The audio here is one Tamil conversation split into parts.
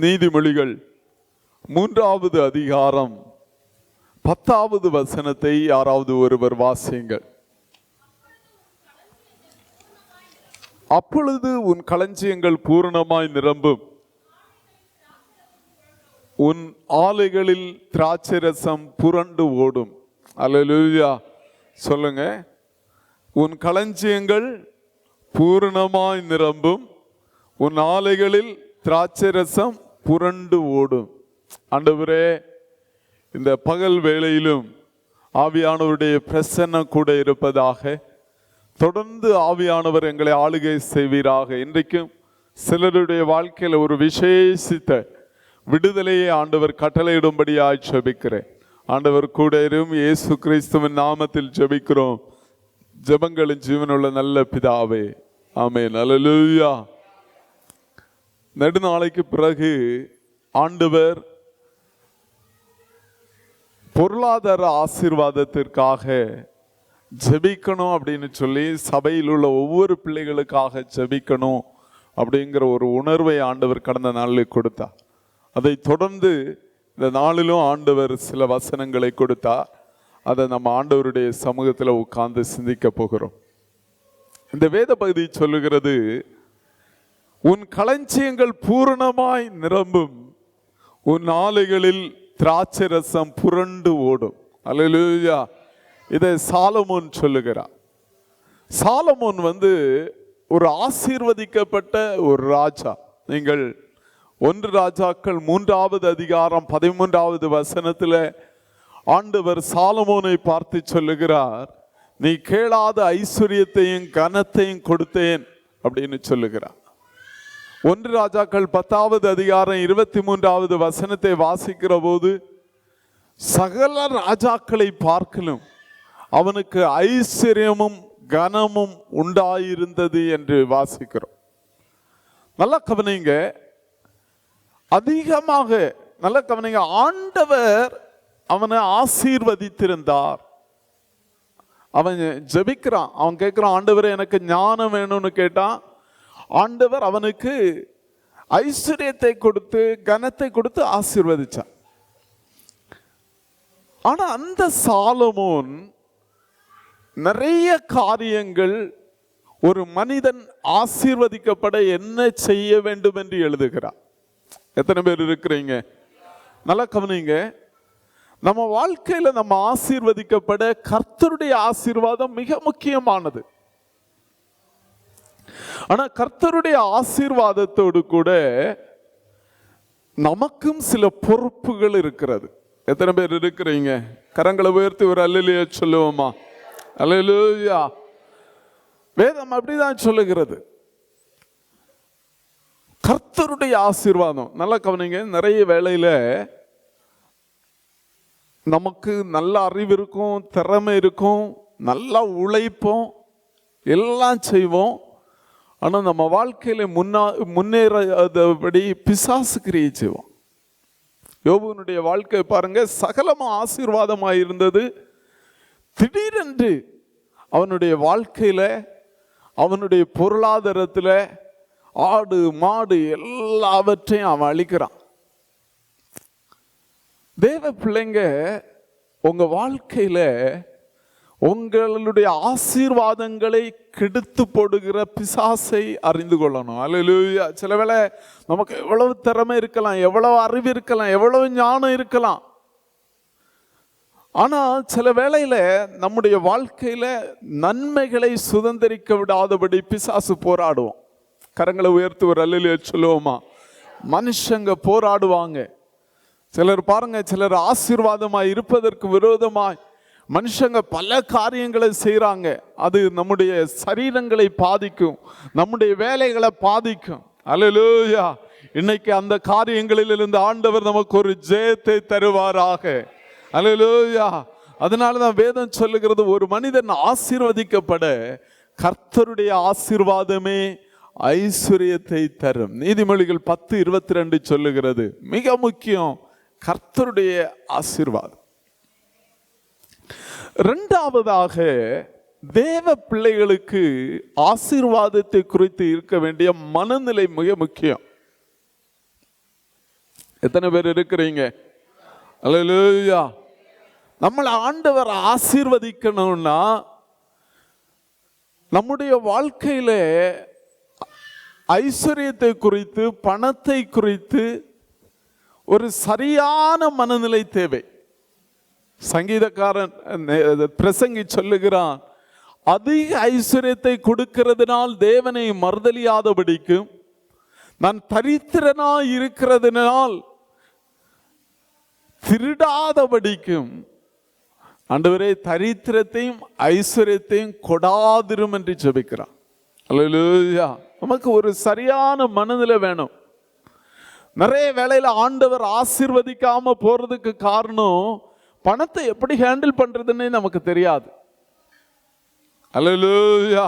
நீதிமொழிகள் 3வது அதிகாரம் 10வது வசனத்தை யாராவது ஒருவர் வாசியுங்கள். அப்பொழுது உன் களஞ்சியங்கள் பூரணமாய் நிரம்பும், உன் ஆலைகளில் திராட்சரசம் புரண்டு ஓடும். அல்லேலூயா சொல்லுங்க. உன் களஞ்சியங்கள் பூரணமாய் நிரம்பும், உன் ஆலைகளில் திராட்சரசம் புரண்டு ஓடும். ஆண்டவரே, இந்த பகல் வேளையிலும் ஆவியானவருடைய பிரசன்னம் கூட இருப்பதாக. தொடர்ந்து ஆவியானவர் எங்களை ஆளுகை செய்வீராக. இன்றைக்கும் சிலருடைய வாழ்க்கையில் ஒரு விசேஷித்த விடுதலையை ஆண்டவர் கட்டளையிடும்படியாய் ஜெபிக்கிறேன். ஆண்டவர் கூட இரும். இயேசு கிறிஸ்துவின் நாமத்தில் ஜெபிக்கிறோம். ஜெபங்களின் ஜீவனுள்ள நல்ல பிதாவே, ஆமென். அல்லேலூயா. நெடுநாளைக்கு பிறகு ஆண்டவர் பொருளாதார ஆசீர்வாதத்திற்காக ஜெபிக்கணும் அப்படின்னு சொல்லி சபையில் உள்ள ஒவ்வொரு பிள்ளைகளுக்காக ஜெபிக்கணும் அப்படிங்கிற ஒரு உணர்வை ஆண்டவர் கடந்த நாளில் கொடுத்தார். அதை தொடர்ந்து இந்த நாளிலும் ஆண்டவர் சில வசனங்களை கொடுத்தார். அதை நம்ம ஆண்டவருடைய சமூகத்தில் உட்கார்ந்து சிந்திக்க போகிறோம். இந்த வேத பகுதி சொல்லுகிறது, உன் களஞ்சியங்கள் பூரணமாய் நிரம்பும், உன் ஆலைகளில் திராட்சரசம் புரண்டு ஓடும். அல்லேலூயா. இதை சாலமோன் சொல்லுகிறார். சாலமோன் ஒரு ஆசீர்வதிக்கப்பட்ட ஒரு ராஜா. நீங்கள் 1 ராஜாக்கள் 3வது அதிகாரம் 13வது வசனத்தில் ஆண்டவர் சாலமோனை பார்த்து சொல்லுகிறார், நீ கேளாத ஐஸ்வர்யத்தையும் கனத்தையும் கொடுத்தேன் அப்படின்னு சொல்லுகிறார். 1 ராஜாக்கள் 10வது அதிகாரம் 23வது வசனத்தை வாசிக்கிற போது, சகல ராஜாக்களை பார்க்கலும் அவனுக்கு ஐஸ்வர்யமும் கனமும் உண்டாயிருந்தது என்று வாசிக்கிறோம். நல்லா கவனிங்க, அதிகமாக நல்லா கவனிங்க. ஆண்டவர் அவனை ஆசீர்வதித்திருந்தார். அவன் ஜெபிக்கிறான், அவன் கேட்கிறான், ஆண்டவரே எனக்கு ஞானம் வேணும்னு கேட்டான். ஆண்டவர் அவனுக்கு ஐஸ்வர்யத்தை கொடுத்து கனத்தை கொடுத்து ஆசீர்வதிச்சான். ஆனா அந்த சாலமோன் நிறைய காரியங்கள் ஒரு மனிதன் ஆசீர்வதிக்கப்பட என்ன செய்ய வேண்டும் என்று எழுதுகிறார். எத்தனை பேர் இருக்கிறீங்க? நல்லா கவனிங்க. நம்ம வாழ்க்கையில நம்ம ஆசீர்வதிக்கப்பட கர்த்தருடைய ஆசீர்வாதம் மிக முக்கியமானது. ஆனா கர்த்தருடைய ஆசீர்வாதத்தோடு கூட நமக்கும் சில பொறுப்புகள் இருக்கிறது. எத்தனை பேர் இருக்கிறீங்க? கரங்களை உயர்த்தி ஒரு அல்லேலூயா சொல்லுவோமா? அல்லேலூயா. வேதம் அப்படிதான் சொல்லுகிறது. கர்த்தருடைய ஆசீர்வாதம் நல்லா கவனிங்க. நிறைய வேளையில நமக்கு நல்ல அறிவு இருக்கும், திறமை இருக்கும், நல்லா உழைப்போம், எல்லாம் செய்வோம். ஆனால் நம்ம வாழ்க்கையில முன்னேறபடி பிசாசு கிரியை செய்வோம். யோபுனுடைய வாழ்க்கை பாருங்க, சகலமாக ஆசீர்வாதமாக இருந்தது. திடீரென்று அவனுடைய வாழ்க்கையில அவனுடைய பொருளாதாரத்தில் ஆடு மாடு எல்லாவற்றையும் அவன் அழிக்கிறான். தேவ பிள்ளைங்க, உங்க வாழ்க்கையில உங்களுடைய ஆசீர்வாதங்களை கெடுத்து போடுகிற பிசாசை அறிந்து கொள்ளணும். அல்லேலூயா. சில வேளை நமக்கு எவ்வளவு திறமை இருக்கலாம், எவ்வளவு அறிவு இருக்கலாம், எவ்வளவு ஞானம் இருக்கலாம். ஆனா சில வேளையில நம்முடைய வாழ்க்கையில நன்மைகளை சுதந்திரிக்க விடாதபடி பிசாசு போராடுவோம். கரங்களை உயர்த்தி ஒரு அல்லேலூயா சொல்லுவோமா? மனுஷங்க போராடுவாங்க. சிலர் பாருங்க, சிலர் ஆசீர்வாதமாய் இருப்பதற்கு விரோதமாய் மனுஷங்க பல காரியங்களை செய்கிறாங்க. அது நம்முடைய சரீரங்களை பாதிக்கும், நம்முடைய வேலைகளை பாதிக்கும். அல்லேலூயா. இன்னைக்கு அந்த காரியங்களிலிருந்து ஆண்டவர் நமக்கு ஒரு ஜெயத்தை தருவாராக. அல்லேலூயா. அதனால தான் வேதம் சொல்லுகிறது, ஒரு மனிதன் ஆசீர்வதிக்கப்பட கர்த்தருடைய ஆசீர்வாதமே ஐஸ்வர்யத்தை தரும். நீதிமொழிகள் 10:22 சொல்லுகிறது, மிக முக்கியம் கர்த்தருடைய ஆசீர்வாதம். இரண்டாவதாக, தேவ பிள்ளைகளுக்கு ஆசீர்வாதத்தை குறித்து இருக்க வேண்டிய மனநிலை மிக முக்கியம். எத்தனை பேர் இருக்கிறீங்க? அல்லேலூயா. நம்மளை ஆண்டவர் ஆசீர்வதிக்கணும்னா நம்முடைய வாழ்க்கையில ஐஸ்வர்யத்தை குறித்து, பணத்தை குறித்து ஒரு சரியான மனநிலை தேவை. சங்கீதக்காரன் பிரசங்கி சொல்லுகிறான், அதிக ஐஸ்வர்யத்தை கொடுக்கிறதுனால் தேவனை மறுதலியாதபடிக்கும், நான் தரித்திரனாய் இருக்கிறதுனால் திருடாதபடிக்கும் ஆண்டவரே தரித்திரத்தையும் ஐஸ்வர்யத்தையும் கொடாதிரும் என்று ஜெபிக்கிறான். அல்லேலூயா. நமக்கு ஒரு சரியான மனநிலை வேணும். நிறைய வேளையில ஆண்டவர் ஆசீர்வதிக்காம போறதுக்கு காரணம் பணத்தை எப்படி ஹேண்டில் பண்றதுன்னு நமக்கு தெரியாது. அல்லேலூயா.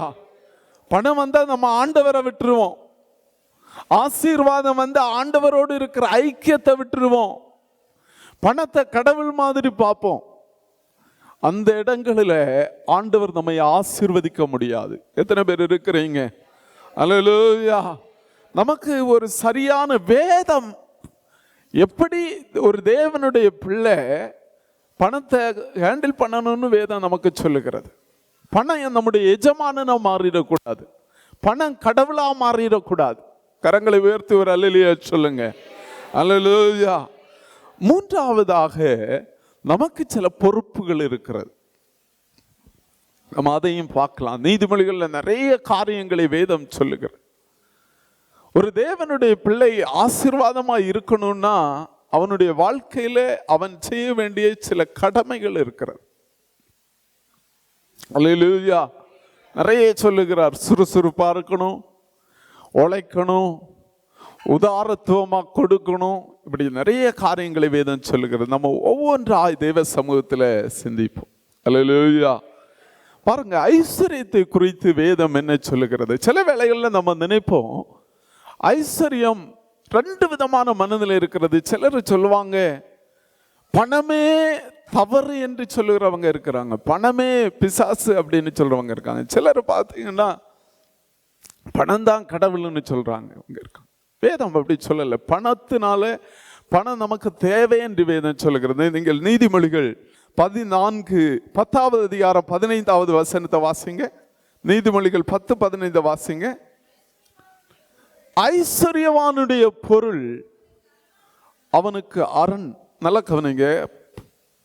பணம் வந்தா நம்ம ஆண்டவரை விட்டுருவோம். ஆசீர்வாதம் வந்து ஆண்டவரோடு இருக்கிற ஐக்கியத்தை விட்டுருவோம். பணத்தை கடவுள் மாதிரி பார்ப்போம். அந்த இடங்களில் ஆண்டவர் நம்மை ஆசீர்வதிக்க முடியாது. எத்தனை பேர் இருக்கிறீங்க? அல்லேலூயா. நமக்கு ஒரு சரியான வேதம், எப்படி ஒரு தேவனுடைய பிள்ளை பணத்தை ஹேண்டில் பண்ணணும்னு வேதம் நமக்கு சொல்லுகிறது. பணம் நம்முடைய எஜமானனா மாறிடக்கூடாது. பணம் கடவுளா மாறிடக்கூடாது. கரங்களை உயர்த்தி ஒரு அல்லேலூயா சொல்லுங்க. அல்லேலூயா. மூன்றாவதாக நமக்கு சில பொறுப்புகள் இருக்கிறது. நம்ம அதையும் பார்க்கலாம். நீதிமொழிகள்ல நிறைய காரியங்களை வேதம் சொல்லுகிறது. ஒரு தேவனுடைய பிள்ளை ஆசீர்வாதமா இருக்கணும்னா அவனுடைய வாழ்க்கையில அவன் செய்ய வேண்டிய சில கடமைகள் இருக்கிறது. அல்லேலூயா. நிறைய சொல்லுகிறார். சுறுசுறுப்பா இருக்கணும், உழைக்கணும், உதாரத்துவமா கொடுக்கணும். இப்படி நிறைய காரியங்களை வேதம் சொல்லுகிறது. நம்ம ஒவ்வொன்றாய் தேவ சமூகத்தில் சிந்திப்போம். அல்லேலூயா. பாருங்க, ஐஸ்வர்யத்தை குறித்து வேதம் என்ன சொல்லுகிறது. சில வேளைகளில் நம்ம நினைப்போம் ஐஸ்வர்யம் ரெண்டு விதமான மனநிலை இருக்கிறது. சிலர் சொல்லுவாங்க பணமே தவறு என்று சொல்லுகிறவங்க இருக்கிறாங்க, பணமே பிசாசு அப்படின்னு சொல்றவங்க இருக்காங்க. சிலர் பார்த்தீங்கன்னா பணம் தான் கடவுள்னு சொல்றாங்க இருக்காங்க. வேதம் அப்படி சொல்லலை. பணத்தினால பணம் நமக்கு தேவை என்று வேதம் சொல்லுகிறது. நீங்கள் நீதிமொழிகள் 14 அதிகாரம் 15வது வசனத்தை வாசிங்க. நீதிமொழிகள் 10:15 வாசிங்க. ஐஸ்வர்யவானுடைய பொருள் அவனுக்கு அரண். நல்ல கவனிங்க.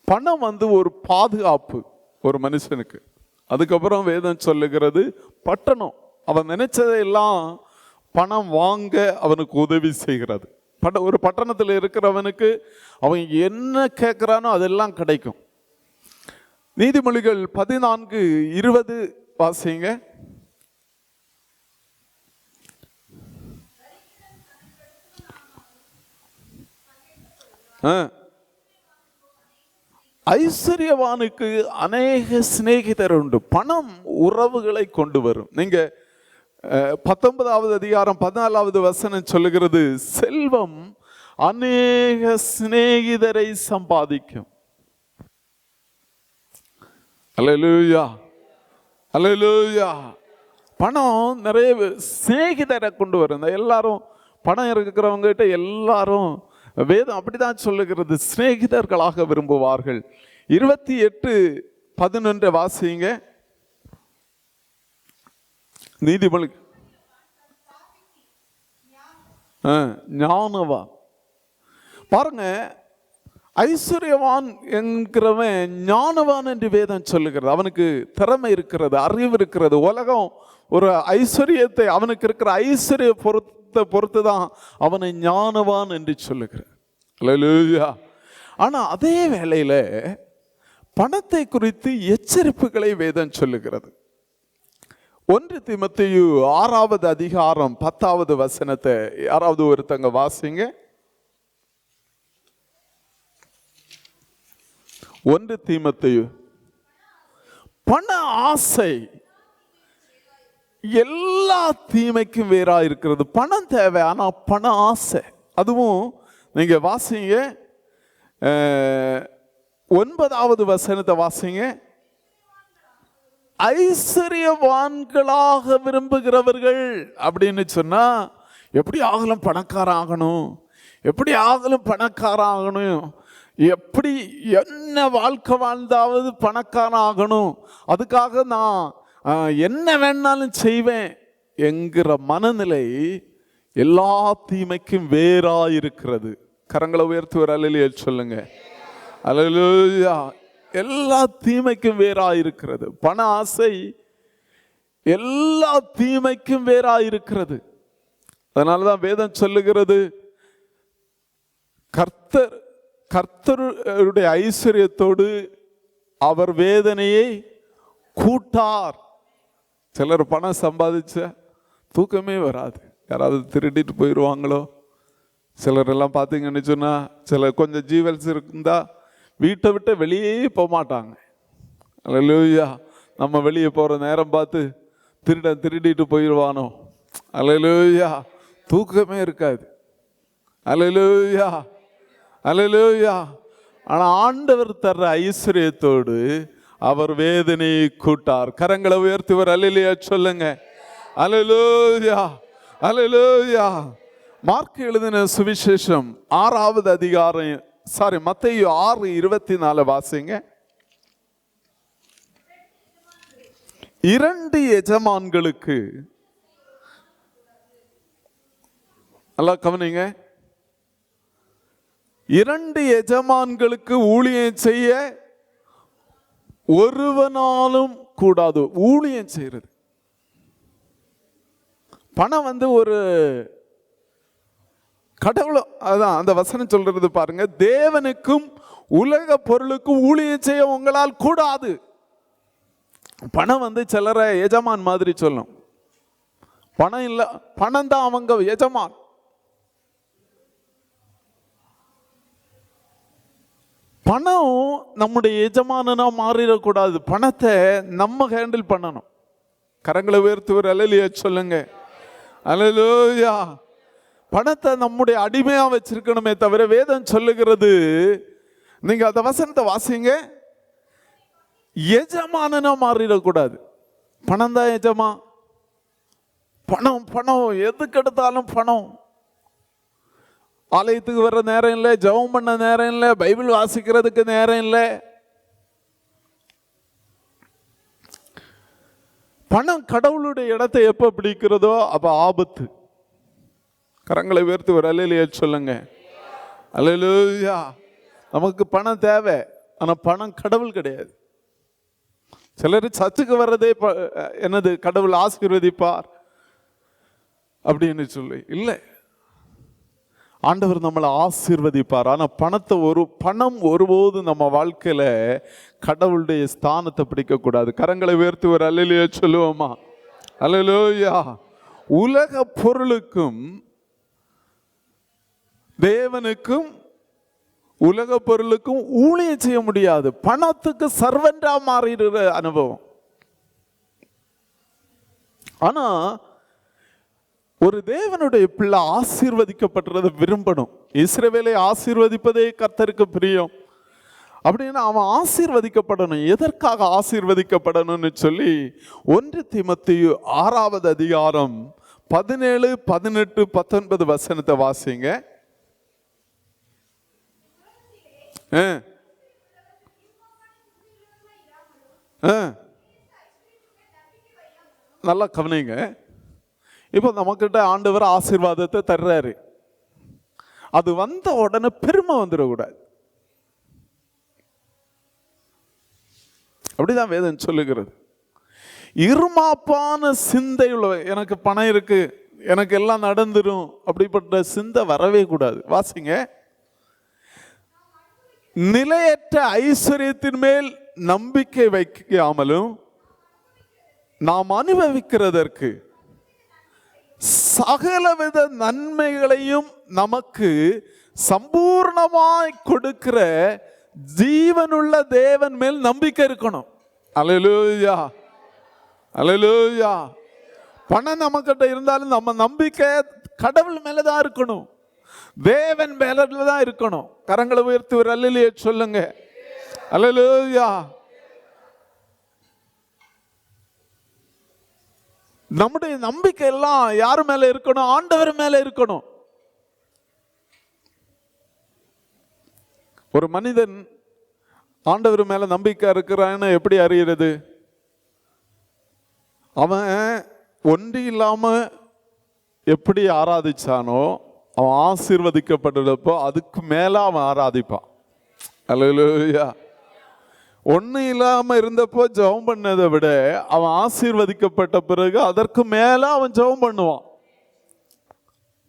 பணம் வந்து ஒரு பாதுகாப்பு ஒரு மனுஷனுக்கு. அதுக்கப்புறம் வேதம் சொல்லுகிறது பட்டணம். அவன் நினைச்சதையெல்லாம் பணம் வாங்க அவனுக்கு உதவி செய்கிறது. ஒரு பட்டணத்தில் இருக்கிறவனுக்கு அவன் என்ன கேட்கிறானோ அதெல்லாம் கிடைக்கும். நீதிமொழிகள் 14:20 வாசிங்க. ஐஸ்வர்யவானுக்கு அநேக சிநேகிதர் உண்டு. பணம் உறவுகளை கொண்டு வரும். நீங்க 19வது அதிகாரம் 14வது வசனம் சொல்லுகிறது, செல்வம் அநேக சிநேகிதரை சம்பாதிக்கும். அல்லேலூயா. அல்லேலூயா. பணம் நிறைய சிநேகிதரை கொண்டு வரும். எல்லாரும் பணம் இருக்கிறவங்க கிட்ட எல்லாரும் வேதம் அப்படிதான் சொல்லுகிறது, சிநேகிதர்களாக விரும்புவார்கள். 28:11 வாசிங்க. நீதிமொழி ஞானவான். பாருங்க, ஐஸ்வர்யவான் என்கிறவன் ஞானவான் என்று வேதம் சொல்லுகிறது. அவனுக்கு திறமை இருக்கிறது, அறிவு இருக்கிறது. உலகம் ஒரு ஐஸ்வர்யத்தை, அவனுக்கு இருக்கிற ஐஸ்வர்ய பொறுத்து தான் அவனை ஞானவான் என்று சொல்லுகிறார். அல்லேலூயா. ஆனா அதே வேளையில பணத்தை குறித்து எச்சரிப்புகளை வேதம் சொல்லுகிறது. 1 தீமோத்தேயு 6வது அதிகாரம் 10வது வசனத்தை யாராவது ஒருத்தங்க வாசிங்க. 1 தீமோத்தேயு. பண ஆசை எல்லா தீமைக்கும் வேறா இருக்கிறது. பணம் தேவை, ஆனா பண ஆசை. அதுவும் நீங்க வாசிங்க 9வது வசனத்தை வாசிங்க. ஐஸ்வர்யவான்களாக விரும்புகிறவர்கள் அப்படின்னு சொன்னா எப்படி ஆகலாம், பணக்காரன் ஆகணும், எப்படி ஆகணும் பணக்காரன் ஆகணும், எப்படி என்ன வாழ்க்கை வாழ்ந்தாவது பணக்காரன் ஆகணும், அதுக்காக நான் என்ன வேணாலும் செய்வேன் என்கிற மனநிலை எல்லா தீமைக்கும் வேறாயிருக்கிறது. கரங்களை உயர்த்தி ஒரு அல்லேலூயா சொல்லுங்க. அல்லேலூயா. எல்லா தீமைக்கும் வேறாயிருக்கிறது. பண ஆசை எல்லா தீமைக்கும் வேறாயிருக்கிறது. அதனாலதான் வேதம் சொல்லுகிறது, கர்த்தருடைய ஐஸ்வர்யத்தோடு அவர் வேதனையை கூட்டார். சிலர் பணம் சம்பாதிச்ச தூக்கமே வராது, யாராவது திருடிட்டு போயிடுவாங்களோ. சிலர் எல்லாம் பார்த்தீங்கன்னு சொன்னா, சில கொஞ்சம் ஜீவல்ஸ் இருந்தா வீட்டை விட்டு வெளியே போக மாட்டாங்க. அல்லேலூயா. நம்ம வெளியே போற நேரம் பார்த்து திருடிட்டு போயிடுவானோ. அல்லேலூயா. தூக்கமே இருக்காது. அல்லேலூயா. அல்லேலூயா. ஆனா ஆண்டவர் தர்ற ஐஸ்வர்யத்தோடு அவர் வேதனையை கூட்டார். கரங்களை உயர்த்தி ஒரு அல்லேலூயா சொல்லுங்க. அல்லேலூயா. அல்லேலூயா. மார்க் எழுதின சுவிசேஷம் 6வது அதிகாரம், மத்தேயு 6:24 வாசிங்க. 2 எஜமான்களுக்கு, நல்லா கவனிங்க, 2 எஜமான்களுக்கு ஊழியம் செய்ய ஒருவனாலும் கூடாது. ஊழியம் செய்யறது, பணம் ஒரு கடவுள். அதான் அந்த வசனம் சொல்றது பாருங்க, தேவனுக்கும் உலக பொருளுக்கும் ஊழியம் செய்ய உங்களால் கூடாது. பணம் சிலரை எஜமான் மாதிரி சொல்லும். பணம் இல்ல, பணம் தான் அவங்க எஜமான். பணம் நம்முடைய எஜமானனா மாறிடக்கூடாது. பணத்தை நம்ம ஹேண்டில் பண்ணணும். கரங்களை உயர்த்தி ஒரு அல்லேலூயா சொல்லுங்க. அல்லேலூயா. பணத்தை நம்முடைய அடிமையா வச்சிருக்கணுமே தவிர, வேதம் சொல்லுகிறது, நீங்க அந்த வசனத்தை வாசிங்க, எஜமானனா மாறிடக்கூடாது. பணம் தான் எஜமா. பணம் பணம் எதுக்கு எடுத்தாலும் பணம். ஆலயத்துக்கு வர்ற நேரம் இல்லை, ஜெபம் பண்ண நேரம் இல்லை, பைபிள் வாசிக்கிறதுக்கு நேரம் இல்லை. பணம் கடவுளுடைய இடத்தை எப்ப பிடிக்கிறதோ அப்ப ஆபத்து. கரங்களை உயர்த்தி ஒரு அல்லேலூயா சொல்லுங்க. அல்லேலூயா. நமக்கு பணம் தேவை, ஆனா பணம் கடவுள் கிடையாது. சிலர் சர்ச்சுக்கு வர்றதே என்னது கடவுள் ஆசீர்வதிப்பார் அப்படின்னு சொல்லி இல்லை. ஆண்டவர் நம்மளை ஆசீர்வதிப்பார். ஆனா பணம் ஒருபோது நம்ம வாழ்க்கையில கடவுளுடைய ஸ்தானத்தை பிடிக்க கூடாது. கரங்களை உயர்த்தி ஒரு அல்லேலூயா சொல்லுவோமா. அல்லேலூயா. உலக பொருளுக்கும் தேவனுக்கும் உலக பொருளுக்கும் ஊழியம் செய்ய முடியாது. பணத்துக்கு சர்வெண்டா மாறிடுற அனுபவம். ஆனா ஒரு தேவனுடைய பிள்ளை ஆசீர்வதிக்கப்பட்டதை விரும்பணும். இஸ்ரவேலை ஆசீர்வதிப்பதே கர்த்தருக்கு பிரியம். அப்படின்னா அவன் ஆசீர்வதிக்கப்படணும். எதற்காக ஆசீர்வதிக்கப்படணும்னு சொல்லி 1 தீமோத்தேயு 6வது அதிகாரம் 17, 18, 19 வசனத்தை வாசிங்க. நல்லா கவனிங்க. இப்போ நமக்கிட்ட ஆண்டவர் ஆசீர்வாதத்தை தர்றாரு. அது வந்த உடனே பெருமை வந்துடக்கூடாது. அப்படிதான் வேதம் சொல்லுகிறது. இருமாப்பான சிந்தை உள்ள, எனக்கு பணம் இருக்கு, எனக்கு எல்லாம் நடந்துரும், அப்படிப்பட்ட சிந்தை வரவே கூடாது. வாசிங்க. நிலையற்ற ஐஸ்வர்யத்தின் மேல் நம்பிக்கை வைக்காமலும் நாம் அனுபவிக்கிறதற்கு சகலவித நன்மைகளையும் நமக்கு சம்பூர்ணமாய் கொடுக்கிற ஜீவனுள்ள தேவன் மேல் நம்பிக்கை இருக்கணும். அல்லேலூயா. அல்லேலூயா. பணம் நம்மகிட்ட இருந்தாலும் நம்ம நம்பிக்கை கடவுள் மேலதான் இருக்கணும், தேவன் மேலதான் இருக்கணும். கரங்களை உயர்த்தி ஒரு அல்லேலூயா சொல்லுங்க. அல்லேலூயா. நம்முடைய நம்பிக்கை எல்லாம் யாரு மேல இருக்கணும்? ஆண்டவர் மேல இருக்கணும். ஒரு மனிதன் ஆண்டவர் மேல நம்பிக்கை இருக்கிறான்னு எப்படி அறிகிறது? அவன் ஒன்றி இல்லாம எப்படி ஆராதிச்சானோ அவன் ஆசீர்வதிக்கப்பட்டப்போ அதுக்கு மேல அவன் ஆராதிப்பான். அல்லேலூயா. ஒண்ணு இல்லாம இருந்தப்போ ஜெபம் பண்ணதை விட அவன் ஆசீர்வதிக்கப்பட்ட பிறகு அதற்கு மேல அவன் ஜெபம் பண்ணுவான்.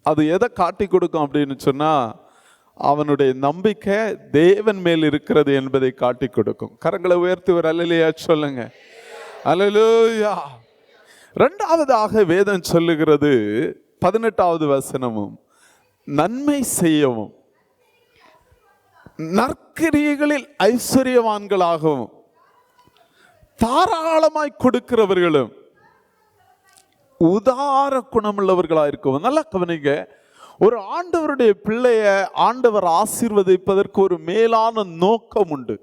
அது எதை காட்டி கொடுக்கும் அப்படின்னு சொன்னா, அவனுடைய நம்பிக்கை தேவன் மேல் இருக்கிறது என்பதை காட்டி கொடுக்கும். கரங்களை உயர்த்தி ஒரு அல்லேலூயா சொல்லுங்க. அல்லேலூயா. இரண்டாவதாக வேதம் சொல்லுகிறது 18வது வசனமும், நன்மை செய்யவும் நற்கிரியைகளில் ஐஸ்வர்யவான்களாகவும் தாராளமாய் கொடுக்கிறவர்களும் உதார குணமுள்ளவர்களாயிருக்கவும். நல்லா கவனிங்க, ஒரு ஆண்டவருடைய பிள்ளைய ஆண்டவர் ஆசீர்வதிப்பதற்கு ஒரு மேலான நோக்கம் உண்டு.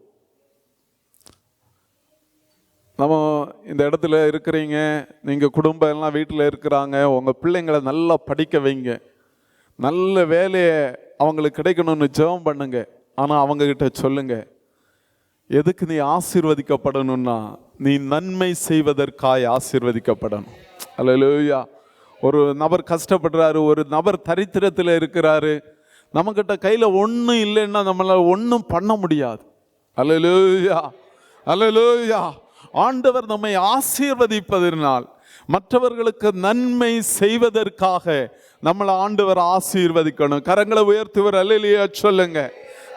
நம்ம இந்த இடத்துல இருக்கிறீங்க, நீங்க குடும்பம் எல்லாம் வீட்டில் இருக்கிறாங்க, உங்க பிள்ளைங்களை நல்லா படிக்க வைங்க, நல்ல வேலையை அவங்களுக்கு கிடைக்கணும்னு ஜெபம் பண்ணுங்க. ஆனா அவங்க கிட்ட சொல்லுங்க, எதுக்கு நீ ஆசீர்வதிக்கப்படணும்னா நீ நன்மை செய்வதற்காய் ஆசீர்வதிக்கப்படணும். அல்லேலூயா. ஒரு நபர் கஷ்டப்படுறாரு, ஒரு நபர் தரித்திரத்தில் இருக்கிறாரு, நம்மகிட்ட கையில் ஒன்றும் இல்லைன்னா நம்மளால ஒன்றும் பண்ண முடியாது. அல்லேலூயா. அல்லேலூயா. ஆண்டவர் நம்மை ஆசீர்வதிப்பதனால், மற்றவர்களுக்கு நன்மை செய்வதற்காக நம்மளை ஆண்டவர் ஆசீர்வதிக்கணும். கரங்களை உயர்த்துவர் அல்லேலூயா சொல்லுங்க.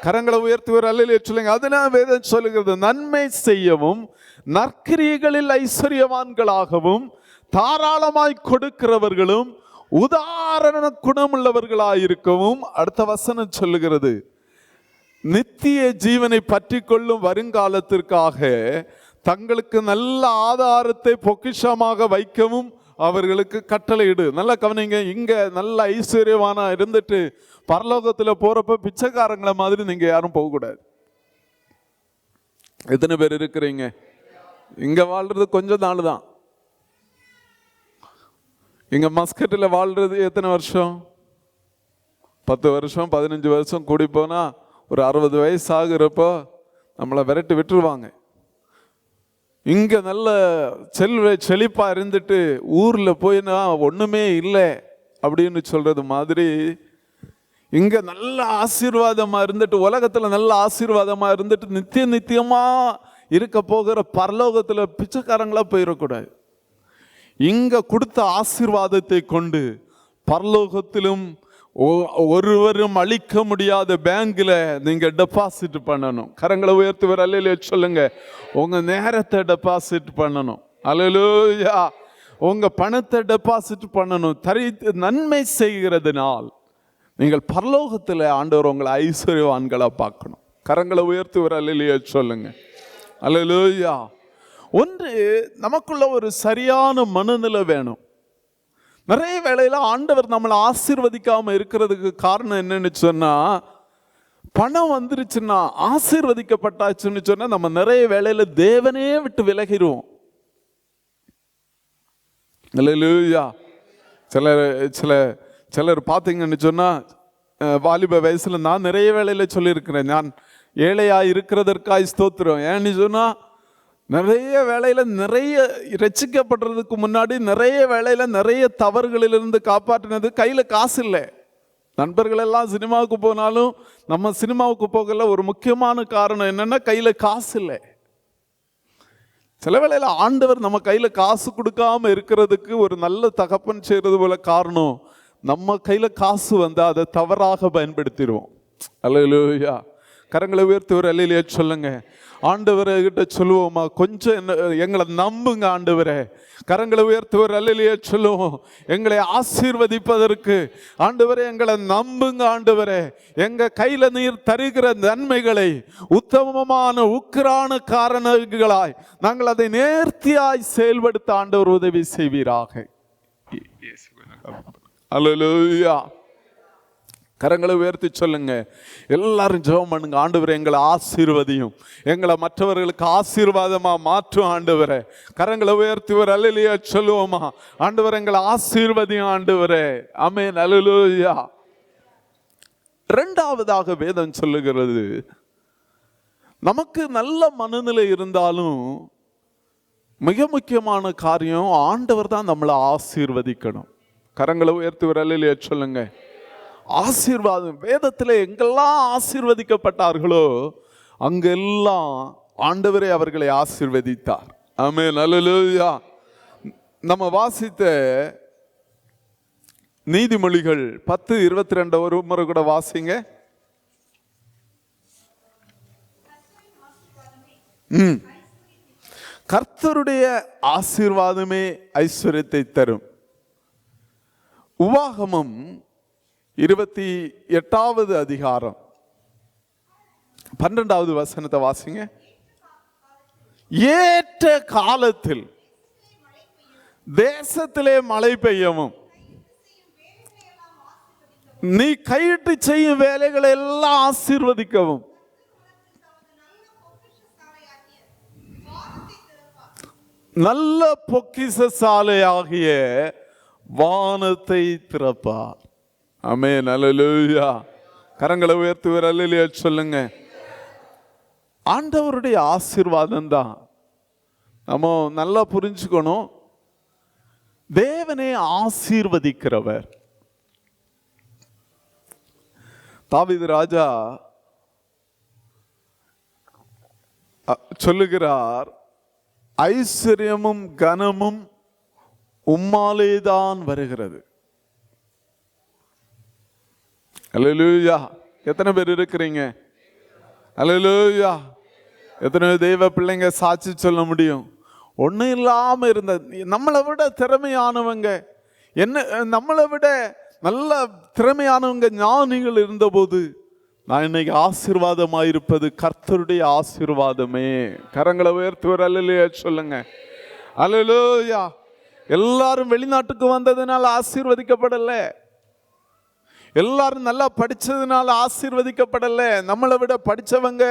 கரங்களை உயர்த்துவர் அல்லேலூயா சொல்லுங்க. அதனால் வேதம் சொல்லுகிறது, நன்மை செய்யவும் நற்கிரியைகளில் ஐஸ்வர்யவான்களாகவும் தாராளமாய் கொடுக்கிறவர்களும் உதாரண குணமுள்ளவர்களாயிருக்கவும். அடுத்த வசனம் சொல்லுகிறது, நித்திய ஜீவனை பற்றி கொள்ளும் வருங்காலத்திற்காக தங்களுக்கு நல்ல ஆதாரத்தை பொக்கிஷமாக வைக்கவும் அவர்களுக்கு கட்டளையிடு. நல்லா கவனிங்க, இங்க நல்ல ஐஸ்வர்யவானா இருந்துட்டு பரலோகத்தில் போறப்ப பிச்சைக்காரங்களை மாதிரி நீங்க யாரும் போகக்கூடாது. எத்தனை பேர் இருக்கிறீங்க? இங்க வாழ்றது கொஞ்சம் நாள் தான். இங்க மஸ்கட்டில் வாழ்றது எத்தனை வருஷம்? 10 வருஷம் 15 வருஷம் கூடி போனா ஒரு 60 வயசு ஆகுறப்போ நம்மளை விரட்டி விட்டுருவாங்க. இங்க நல்ல செழிப்பா இருந்துட்டு ஊர்ல போயினா ஒண்ணுமே இல்லை அப்படின்னு சொல்றது மாதிரி, இங்க நல்ல ஆசீர்வாதமா இருந்துட்டு, உலகத்துல நல்ல ஆசீர்வாதமா இருந்துட்டு நித்தியமா இருக்க போகிற பரலோகத்துல பிச்சைக்காரங்களா போயிடக்கூடாது. இங்க கொடுத்த ஆசீர்வாதத்தை கொண்டு பரலோகத்திலும் ஒருவரும் அளிக்க முடியாத பேங்க்ல நீங்க டெபாசிட் பண்ணணும். கரங்களை உயர்த்துவர் அல்லேலூயா சொல்லுங்க. உங்க நேரத்தை டெபாசிட் பண்ணணும். அல்லேலூயா. உங்க பணத்தை டெபாசிட் பண்ணணும். நன்மை செய்கிறதுனால் நீங்கள் பரலோகத்தில் ஆண்டவர் உங்களை ஐஸ்வர்யவான்களா பார்க்கணும். கரங்களை உயர்த்துவர் அல்லேலூயா சொல்லுங்க. அல்லேலூயா. ஒன்று, நமக்குள்ள ஒரு சரியான மனநிலை வேணும். நிறைய வேளையில ஆண்டவர் நம்மளை ஆசீர்வதிக்காம இருக்கிறதுக்கு காரணம் என்னன்னு சொன்னா, பணம் வந்துருச்சுன்னா, ஆசீர்வதிக்கப்பட்டாச்சுன்னு சொன்னா நம்ம நிறைய வேளையில தேவனே விட்டு விலகிடுவோம். அல்லேலூயா. சிலர் பார்த்தீங்கன்னு சொன்னா, வாலிப வயசுல நான் நிறைய வேளையில சொல்லியிருக்கிறேன், நான் ஏழையா இருக்கிறதற்காய் ஸ்தோத்திரம். ஏன்னு சொன்னா, நிறைய வேளையில நிறைய ரட்சிக்கப்படுறதுக்கு முன்னாடி நிறைய வேளையில நிறைய தவறுகளிலிருந்து காப்பாற்றினது கையில காசு இல்லை. நண்பர்கள் எல்லாம் சினிமாவுக்கு போனாலும் நம்ம சினிமாவுக்கு போகல. ஒரு முக்கியமான காரணம் என்னன்னா, கையில காசு இல்லை. சில வேளையில ஆண்டவர் நம்ம கையில காசு கொடுக்காம இருக்கிறதுக்கு ஒரு நல்ல தகப்பன் செய்யறது போல காரணம், நம்ம கையில காசு வந்தா அதை தவறாக பயன்படுத்திடுவோம். அல்லேலூயா. கரங்களை உயர்த்தி ஒரு அல்லேலூயா சொல்லுங்க. ஆண்டவரை கிட்ட சொல்லுவோமா, கொஞ்சம் எங்களை நம்புங்க ஆண்டவரே. கரங்களை உயர்த்தி ஒரு அல்லேலூயா சொல்லுவோம். எங்களை ஆசீர்வதிப்பதற்கு ஆண்டவரே எங்களை நம்புங்க ஆண்டவரே. எங்க கையில நீர் தருகிற நன்மைகளை உத்தமமான உக்கிரான காரணங்களாய் நாங்கள் அதை நேர்த்தியாய் செயல்படுத்த ஆண்டவர் உதவி செய்வீராக. அல்லேலூயா. கரங்களை உயர்த்தி சொல்லுங்க. எல்லாரும் ஜெபம் பண்ணுங்க. ஆண்டவரே எங்களை ஆசீர்வதியும், எங்களை மற்றவர்களுக்கு ஆசீர்வாதமா மாற்றும் ஆண்டவரே. கரங்களை உயர்த்தி ஒரு அல்லேலூயா சொல்லுவோமா. ஆண்டவரே எங்களை ஆசீர்வதியும் ஆண்டவரே. ஆமென். அல்லேலூயா. இரண்டாவதாக வேதம் சொல்லுகிறது, நமக்கு நல்ல மனநிலை இருந்தாலும் மிக முக்கியமான காரியம் ஆண்டவர் தான் நம்மளை ஆசீர்வதிக்கணும். கரங்களை உயர்த்தி வரலையே சொல்லுங்க. ஆசீர்வாதம் வேதத்தில் எங்கெல்லாம் ஆசீர்வதிக்கப்பட்டார்களோ அங்கெல்லாம் ஆண்டவரே அவர்களை ஆசீர்வதித்தார். ஆமென், அல்லேலூயா. நம்ம வாசித்த நீதிமொழிகள் 10:22 ஒரு முறை கூட வாசிங்க. கர்த்தருடைய ஆசீர்வாதமே ஐஸ்வர்யத்தை தரும். உபாகமம் 28வது அதிகாரம் 12வது வசனத்தை வாசிங்க. ஏற்ற காலத்தில் தேசத்திலே மழை பெய்யவும் நீ கையிட்டு செய்யும் வேலைகளை எல்லாம் ஆசீர்வதிக்கவும் நல்ல பொக்கிஷசாலையாகிய வானத்தை திறப்பார். ஆமென், அல்லேலூயா. கரங்களை உயர்த்துவர் அல்லேலூயா சொல்லுங்க. ஆண்டவருடைய ஆசீர்வாதம் தான். நம்ம நல்லா புரிஞ்சுக்கணும். தேவனே ஆசீர்வதிக்கிறவர். தாவீது ராஜா சொல்லுகிறார், ஐஸ்வர்யமும் கனமும் உம்மாலேதான் வருகிறது. அல்லேலூயா. எத்தனை பேர் இருக்கிறீங்க? அல்லேலூயா. எத்தனை தெய்வ பிள்ளைங்க சாட்சி சொல்ல முடியும்? ஒன்றும் இல்லாமல் இருந்த நம்மளை விட திறமையானவங்க, நம்மளை விட நல்ல திறமையானவங்க ஞானிகள் இருந்தபோது நான் இன்னைக்கு ஆசீர்வாதமாயிருப்பது கர்த்தருடைய ஆசீர்வாதமே. கரங்களை உயர்த்துவர் அல்லேலூயா சொல்லுங்க. அல்லேலூயா. எல்லாரும் வெளிநாட்டுக்கு வந்ததுனால ஆசீர்வதிக்கப்படல, எல்லாரும் நல்லா படிச்சதுனால ஆசீர்வதிக்கப்படல, நம்மளை விட படிச்சவங்க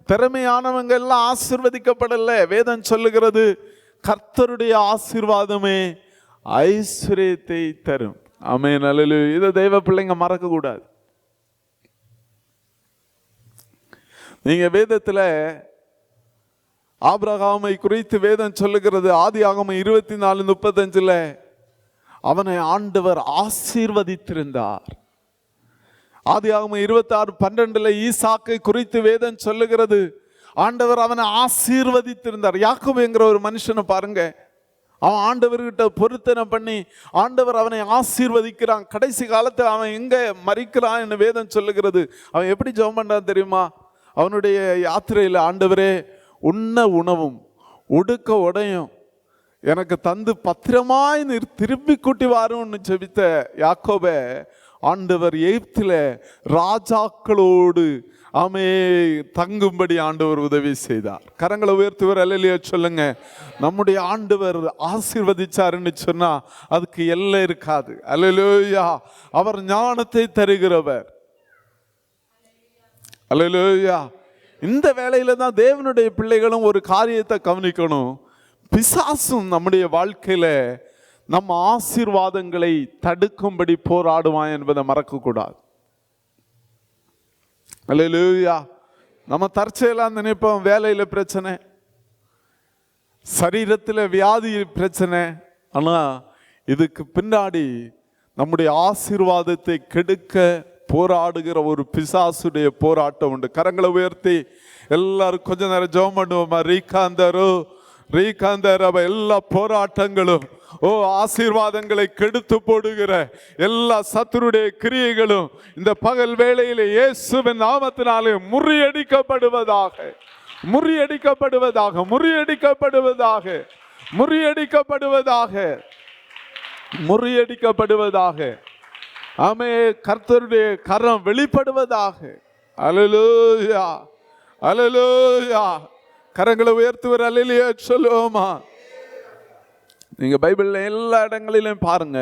திறமையானவங்க எல்லாம் ஆசீர்வதிக்கப்படல. வேதம் சொல்லுகிறது கர்த்தருடைய ஆசீர்வாதமே ஐஸ்வர்யத்தை தரும். ஆமென், அல்லேலூயா. இதை தெய்வ பிள்ளைங்க மறக்க கூடாது. நீங்க வேதத்துல ஆபிரகாமை குறித்து வேதம் சொல்லுகிறது. ஆதியாகமம் 24:35 அவனை ஆண்டவர் ஆசீர்வதித்திருந்தார். ஆதியாகமம் 26:12 ஈசாக்கை குறித்து வேதம் சொல்லுகிறது, ஆண்டவர் அவனை ஆசீர்வதித்திருந்தார். யாக்கோபு என்கிற ஒரு மனுஷனை பாருங்க, அவன் ஆண்டவர்கிட்ட பொருத்தனை பண்ணி ஆண்டவர் அவனை ஆசீர்வதிக்கிறான். கடைசி காலத்தில் அவன் எங்க மரிக்கிறான் என்று வேதம் சொல்லுகிறது. அவன் எப்படி ஜெபம் பண்றான் தெரியுமா? அவனுடைய யாத்திரையில், ஆண்டவரே உண்ண உணவும் உடுக்க உடையும் எனக்கு தந்து பத்திரமாய் நீர் திருப்பி கூட்டி வாரும்னு ஜெபித்த யாக்கோபை ஆண்டவர் எகிப்தில் ராஜாக்களோடு தங்கும்படி ஆண்டவர் உதவி செய்தார். கரங்களை உயர்த்துவர் அல்லேலூயா சொல்லுங்க. நம்முடைய ஆண்டவர் ஆசீர்வதிச்சாருன்னு சொன்னா அதுக்கு எல்லை இருக்காது. அல்லேலூயா. அவர் ஞானத்தை தருகிறவர். அல்லேலூயா. இந்த வேளையில தான் தேவனுடைய பிள்ளைகளும் ஒரு காரியத்தை கவனிக்கணும். பிசாசும் நம்முடைய வாழ்க்கையில நம்ம ஆசீர்வாதங்களை தடுக்கும்படி போராடுவான் என்பதை மறக்க கூடாது. அல்லேலூயா. நம்ம தற்செயலாம் நினைப்போம், வேலையில பிரச்சனை, சரீரத்தில் வியாதி பிரச்சனை. ஆனா இதுக்கு பின்னாடி நம்முடைய ஆசீர்வாதத்தை கெடுக்க போராடுகிற ஒரு பிசாசுடைய போராட்டம் உண்டு. கரங்களை உயர்த்தி எல்லாரும் கொஞ்ச நேரம் ஜெபம் பண்ணுவோமா? ரீகாந்தர் எல்லா போராட்டங்களும், ஆசீர்வாதங்களை கெடுத்து போடுகிற எல்லா சத்துருடைய கிரியைகளும் இந்த பகல் வேளையிலே இயேசுவின் நாமத்தினாலே முறியடிக்கப்படுவதாக, முறியடிக்கப்படுவதாக, முறியடிக்கப்படுவதாக, முறியடிக்கப்படுவதாக, முறியடிக்கப்படுவதாக. ஆமே, கர்த்தருடைய கரம் வெளிப்படுவதாக. அல்லேலூயா, அல்லேலூயா. கரங்களை உயர்த்துவர் அல்லேலூயா சொல்லுவோமா? நீங்க பைபிள்ல எல்லா இடங்களிலும் பாருங்க,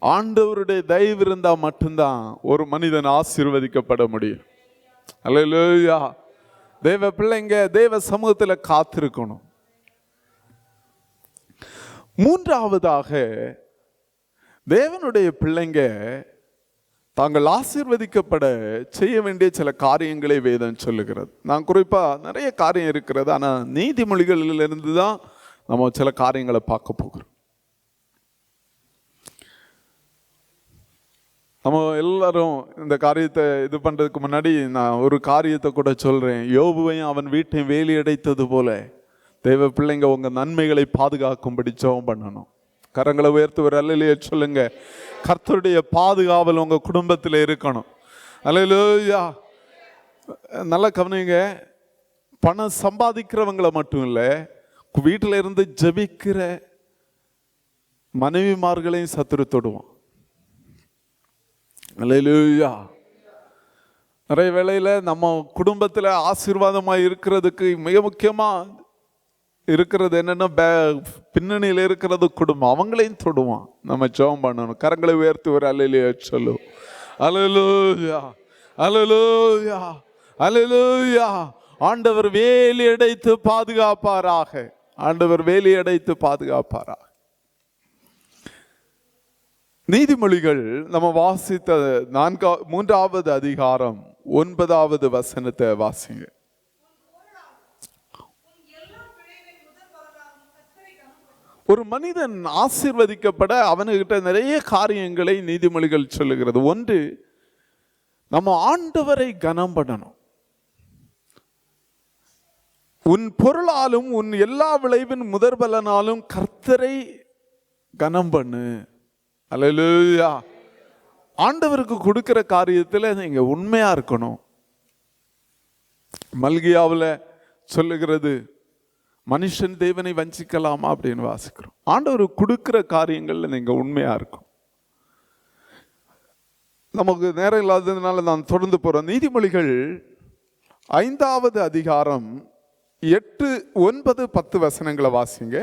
ஆண்டவருடைய தயவு இருந்தா மட்டும்தான் ஒரு மனிதன் ஆசீர்வதிக்கப்பட முடியும். அல்லேலூயா. தேவ பிள்ளைங்க தேவ சமூகத்துல காத்திருக்கணும். மூன்றாவதாக, தேவனுடைய பிள்ளைங்க தாங்கள் ஆசீர்வதிக்கப்பட செய்ய வேண்டிய சில காரியங்களை வேதம் சொல்லுகிறது. நான் குறிப்பா நிறைய காரியம் இருக்கிறது, ஆனா நீதிமொழிகளிலிருந்து தான் நம்ம சில காரியங்களை பார்க்க போகிறோம். நம்ம எல்லாரும் இந்த காரியத்தை இது பண்றதுக்கு முன்னாடி நான் ஒரு காரியத்தை கூட சொல்றேன். யோபுவையும் அவன் வீட்டையும் வேலி அடைத்தது போல தேவ பிள்ளைங்க உங்க நன்மைகளை பாதுகாக்கும்படி ஜெபம் பண்ணணும். கரங்களை உயர்த்து ஒரு அல்லேலூயா சொல்லுங்க. கர்த்தருடைய பாதுகாவல் உங்க குடும்பத்தில் இருக்கணும். அல்லேலூயா. நல்லா கவனிங்க. பணம் சம்பாதிக்கிறவங்களை மட்டும் இல்லை, வீட்டில் இருந்து ஜெபிக்கிற மனைவிமார்களையும் சத்துரு தொடுவான். அல்லேலூயா. நிறைய வேளையில நம்ம குடும்பத்தில் ஆசீர்வாதமாக இருக்கிறதுக்கு மிக முக்கியமாக இருக்கிறது என்னன்னா, பின்னணியில் இருக்கிறது குடும்பம், அவங்களையும் தொடுவான். நம்ம ஜெபம் பண்ணணும். கரங்களை உயர்த்தி ஒரு அல்லேலூயா சொல்லு. அல்லேலூயா, அல்லேலூயா, அல்லேலூயா. ஆண்டவர் வேலி அடைத்து பாதுகாப்பாராக. ஆண்டவர் வேலி அடைத்து பாதுகாப்பாராக. நீதிமொழிகள் நம்ம வாசித்த 3வது அதிகாரம் 9வது வசனத்தை வாசிங்க. ஒரு மனிதன் ஆசீர்வதிக்கப்பட அவனுக்கிட்ட நிறைய காரியங்களை நீதிமொழிகள் சொல்லுகிறது. ஒன்று, நம்ம ஆண்டவரை கனம் பண்ணணும். உன் பொருளாலும் உன் எல்லா விளைவின் முதற்பலனாலும் கர்த்தரை கனம் பண்ணு. அல்லேலூயா. ஆண்டவருக்கு கொடுக்கிற காரியத்தில் நீங்க உண்மையா இருக்கணும். மல்கியாவில் சொல்லுகிறது, மனுஷன் தேவனை வஞ்சிக்கலாமா அப்படின்னு வாசிக்கிறோம். ஆண்டவர் கொடுக்கிற காரியங்கள்ல நீங்க உண்மையா இருக்கும். நமக்கு நேரம் இல்லாததுனால நான் தொடர்ந்து போறேன். நீதிமொழிகள் 5வது அதிகாரம் 8, 9, 10 வசனங்களை வாசிங்க.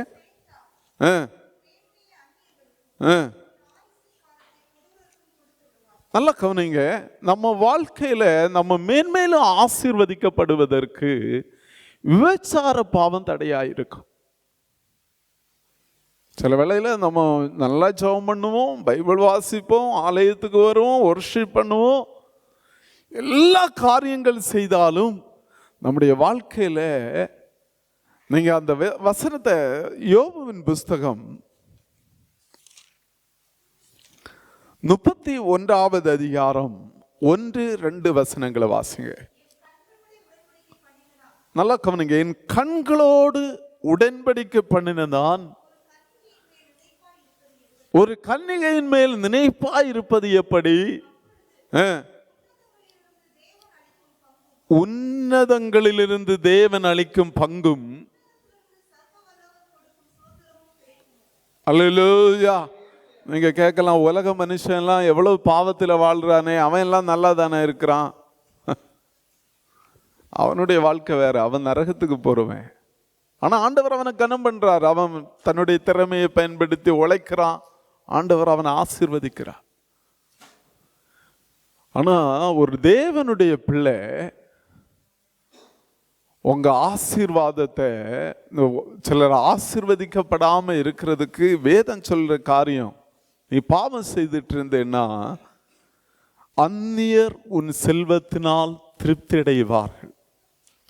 நல்லா கவனிங்க. நம்ம வாழ்க்கையில நம்ம மேன்மேலும் ஆசீர்வதிக்கப்படுவதற்கு விபச்சார பாவம் தடையாயிருக்கும். சில வேளையில நம்ம நல்லா ஜெபம் பண்ணுவோம், பைபிள் வாசிப்போம், ஆலயத்துக்கு வருவோம், வொர்ஷிப் பண்ணுவோம், எல்லா காரியங்கள் செய்தாலும் நம்முடைய வாழ்க்கையில நீங்க அந்த வசனத்தை, யோபுவின் புஸ்தகம் 31வது அதிகாரம் 1, 2 வசனங்களை வாசிங்க. நல்லா கவனிங்க. என் கண்களோடு உடன்படிக்கை பண்ணினதான் ஒரு கன்னிகையின் மேல் நினைப்பாய் இருப்பது எப்படி? உன்னதங்களிலிருந்து தேவன் அளிக்கும் பங்கும். அல்லேலூயா. நீங்க கேட்கலாம், உலக மனுஷன் எல்லாம் எவ்வளவு பாவத்தில் வாழ்றானே, அவன் எல்லாம் நல்லா தானே இருக்கிறான். அவனுடைய வாழ்க்கை வேற, அவன் நரகத்துக்கு போறவன். ஆனா ஆண்டவர் அவனை கனம் பண்றார். அவன் தன்னுடைய திறமையை பயன்படுத்தி உழைக்கிறான். ஆண்டவர் அவனை ஆசீர்வதிக்கிறார். ஆனா ஒரு தேவனுடைய பிள்ளை உங்க ஆசீர்வாதத்தை, சிலர் ஆசீர்வதிக்கப்படாம இருக்கிறதுக்கு வேதம் சொல்ற காரியம், நீ பாவம் செய்துட்டு இருந்தேன்னா அந்நியர் உன் செல்வத்தினால் திருப்தி அடைவார்கள்.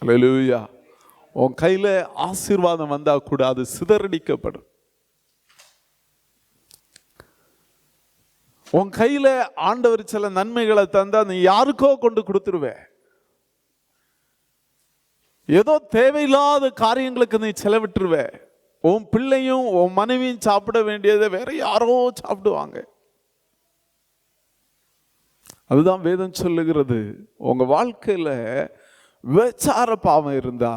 அல்லேலூயா. உன் கையில ஆசீர்வாதம் வந்தா கூட அது சிதறடிக்கப்படும். உன் கையில ஆண்டவர் சில நன்மைகளை தந்தா நீ யாருக்கோ கொண்டு கொடுத்துருவே. ஏதோ தேவையில்லாத காரியங்களுக்கு நீ செலவிட்டுருவே. உன் பிள்ளையும் உன் மனைவியும் சாப்பிட வேண்டியதை வேற யாரோ சாப்பிடுவாங்க. அதுதான் வேதம் சொல்லுகிறது. உங்க வாழ்க்கையில விபச்சார பாவம் இருந்தா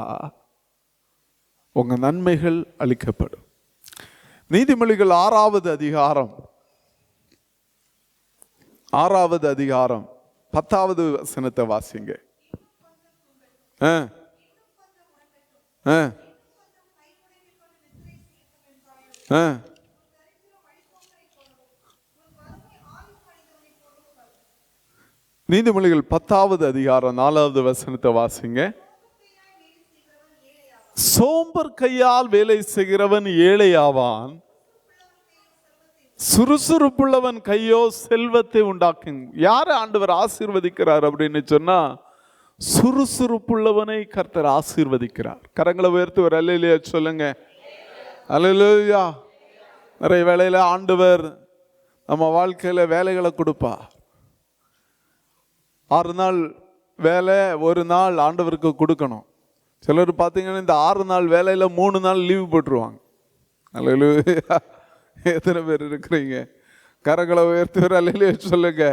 உங்க நன்மைகள் அளிக்கப்படும். நீதிமொழிகள் 6வது அதிகாரம் 10வது வசனத்தை வாசிங்க. நீதிமொழிகள் 10வது அதிகாரம் 4வது வசனத்தை வாசிங்க. சோம்பர் கையால் வேலை செய்கிறவன் ஏழையாவான், சுறுசுறுப்புள்ளவன் கையோ செல்வத்தை உண்டாக்கும். யார ஆண்டவர் ஆசீர்வதிக்கிறார் அப்படின்னு சொன்னா, சுறுசுறுப்புள்ளவனை கர்த்தர் ஆசீர்வதிக்கிறார். கரங்களை உயர்த்தி ஒரு அல்லேலூயா சொல்லுங்க. அல்லேலூயா. நிறைய வேளையில ஆண்டவர் நம்ம வாழ்க்கையில வேலைகளை கொடுப்பார். 6 நாள் வேலை, ஒரு நாள் ஆண்டவருக்கு கொடுக்கணும். சிலர் பார்த்தீங்கன்னா இந்த 6 நாள் வேலையில 3 நாள் லீவு போட்டுருவாங்க. அல்லேலூயா. எத்தனை பேர் இருக்கிறீங்க? கரங்களை உயர்த்தி ஒரு அல்லேலூயா சொல்லுங்க.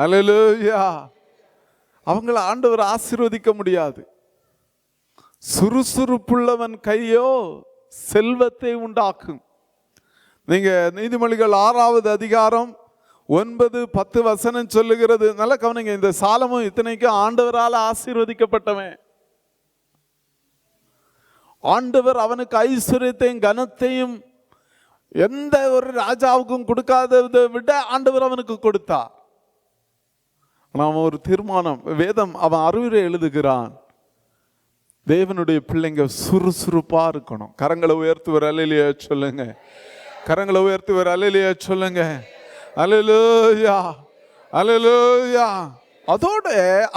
அல்லேலூயா. அவங்கள ஆண்டவர் ஆசீர்வதிக்க முடியாது. சுறுசுறுப்புள்ளவன் கையோ செல்வத்தை உண்டாக்கும். நீங்க நீதிமொழிகள் 6வது அதிகாரம் 9, 10 வசனம் சொல்லுகிறது. நல்ல கவனிங்க. இந்த சாலமும் இத்தனைக்கும் ஆண்டவரால் ஆசீர்வதிக்கப்பட்டவன். ஆண்டவர் அவனுக்கு ஐஸ்வர்யத்தையும் கனத்தையும் எந்த ஒரு ராஜாவுக்கும் கொடுக்காததை விட ஆண்டவர் அவனுக்கு கொடுத்தார். அவன் ஒரு தீர்மானம், வேதம் அவன் அறிவுரை எழுதுகிறான், தேவனுடைய பிள்ளைங்க சுறுசுறுப்பா இருக்கணும். கரங்களை உயர்த்தி ஒரு அல்லேலூயா சொல்லுங்க. கரங்களை உயர்த்தி ஒரு அல்லேலூயா சொல்லுங்க. அல்லேலூயா, அல்லேலூயா. அதோட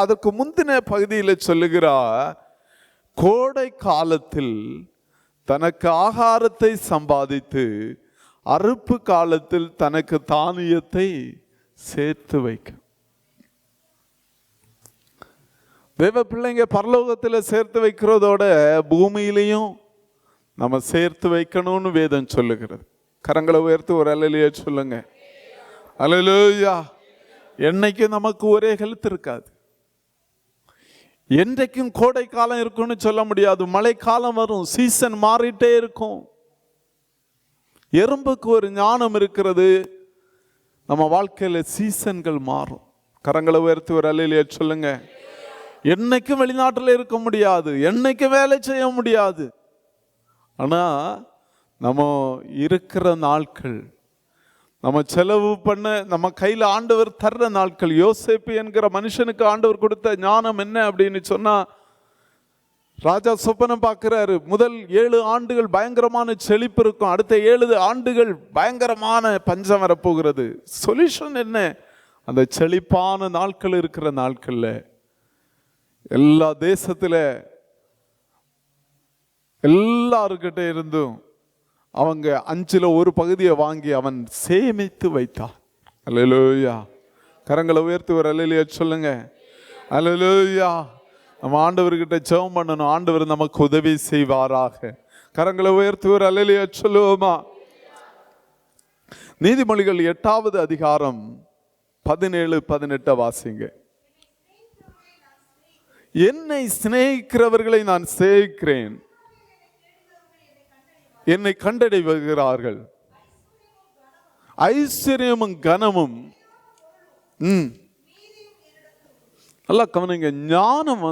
அதற்கு முந்தின பகுதியில் சொல்லுகிறார், கோடை காலத்தில் தனக்கு ஆகாரத்தை சம்பாதித்து அறுப்பு காலத்தில் தனக்கு தானியத்தை சேர்த்து வைக்க. தேவ பிள்ளைங்க பரலோகத்தில் சேர்த்து வைக்கிறதோட பூமியிலையும் நம்ம சேர்த்து வைக்கணும்னு வேதம் சொல்லுகிறது. கரங்களை உயர்த்தி ஒரு அல்லேலூயா சொல்லுங்க. அல்லேலூயா. என்னைக்கும் நமக்கு ஒரே ஹெல்த் இருக்காது. என்றைக்கும் கோடை காலம் இருக்கும்னு சொல்ல முடியாது. மழை காலம் வரும், சீசன் மாறிட்டே இருக்கும். எறும்புக்கு ஒரு ஞானம் இருக்கிறது, நம்ம வாழ்க்கையில சீசன்கள் மாறும். கரங்களை உயர்த்தி ஒரு அல்லேலூயா சொல்லுங்க. என்னைக்கும் வெளிநாட்டில் இருக்க முடியாது, என்னைக்கும் வேலை செய்ய முடியாது. ஆனா நம்ம இருக்கிற நாட்கள், நம்ம செலவு பண்ண, நம்ம கையில் ஆண்டவர் தர்ற நாட்கள். யோசேப்பு என்கிற மனுஷனுக்கு ஆண்டவர் கொடுத்த ஞானம் என்ன அப்படின்னு சொன்னா, ராஜா சொப்பனம் பார்க்கிறாரு. முதல் 7 ஆண்டுகள் பயங்கரமான செழிப்பு இருக்கும், அடுத்த 7 ஆண்டுகள் பயங்கரமான பஞ்சம் வரப்போகிறது. சொல்யூஷன் என்ன? அந்த செழிப்பான நாட்கள் இருக்கிற நாட்கள்ல எல்லா தேசத்துல எல்லாருக்கிட்ட இருந்தும் அவங்க 5ல் ஒரு பகுதியை வாங்கி அவன் சேமித்து வைத்தான். அல்லேலூயா. கரங்களை உயர்த்தி ஒரு அல்லேலூயா சொல்லுங்க. அல்லேலூயா. நம்ம ஆண்டவர்கிட்ட ஜெபம் பண்ணணும், ஆண்டவர் நமக்கு உதவி செய்வாராக. கரங்களை உயர்த்தி ஒரு அல்லேலூயா சொல்லுவோமா? நீதிமொழிகள் 8வது அதிகாரம் 17, 18 வாசிங்க. என்னை சிநேகிக்கிறவர்களை நான் சேவிக்கிறேன், என்னை கண்டடைகிறார்கள். ஐஸ்வர்யமும் கனமும். நல்லா கவனிங்க. ஞானம்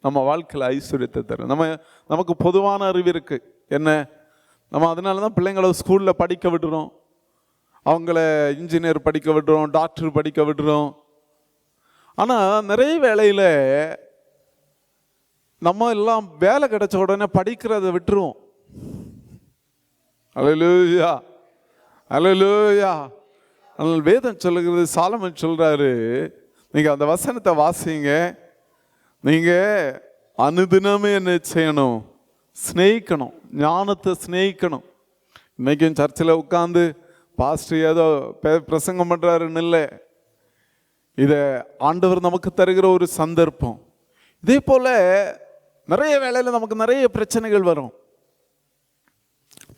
நம்ம வாழ்க்கையில் ஐஸ்வர்யத்தை தரும். நமக்கு பொதுவான அறிவு இருக்கு. என்ன? நம்ம அதனால தான் பிள்ளைங்களை ஸ்கூலில் படிக்க விடுறோம், அவங்கள இன்ஜினியர் படிக்க விடுறோம், டாக்டர் படிக்க விடுறோம். ஆனால் நிறைய வேளையில் நம்ம எல்லாம் வேலை கிடைச்ச உடனே படிக்கிறத விட்டுருவோம். அல்லேலூயா, அல்லேலூயா. அதனால் வேதம் சொல்லுகிறது, சாலமன் சொல்றாரு, நீங்க அந்த வசனத்தை வாசிங்க. நீங்க அனுதினமே என்ன செய்யணும்? ஸ்நேகிக்கணும், ஞானத்தை ஸ்நேகிக்கணும். இன்னைக்கும் சர்ச்சில் உட்காந்து பாஸ்டர் ஏதோ பிரசங்கம் பண்றாருன்னு இல்லை, இதை ஆண்டவர் நமக்கு தருகிற ஒரு சந்தர்ப்பம். இதே போல நிறைய வேளையில் நமக்கு நிறைய பிரச்சனைகள் வரும்,